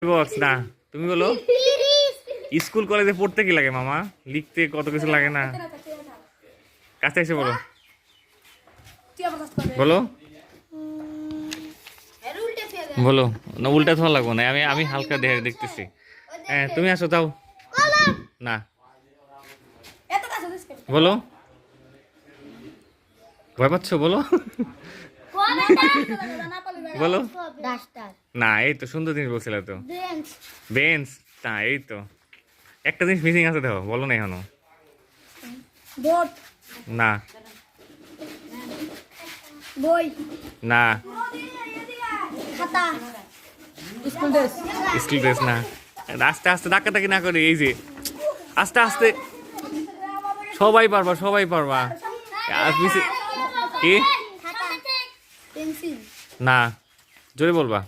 Box না, তুমি বলো। স্কুল কলেজে পড়তে কি লাগে মামা? লিখতে কত কিছু লাগে না? কাছে এসে বলো, বলো বলো। না উল্টা ধোয়া লাগবো না, আমি আমি হালকা দেখতেছি। হ্যাঁ তুমি আসো যাও। না বলো, ভয় পাচ্ছ বলো। বলো না, এই তো সুন্দর জিনিস বলছিল তো। বেঞ্চ না, এই তো একটা জিনিস মিসিং আছে দেখো, বলো না এখনো। না বই না, খাতা স্কুল ড্রেস না। আস্তে আস্তে ধাক্কাধাক্কি না করে, এই যে আস্তে আস্তে, সবাই পারবা সবাই পারবা। কি পেন্সিল না, জোরে বলবা।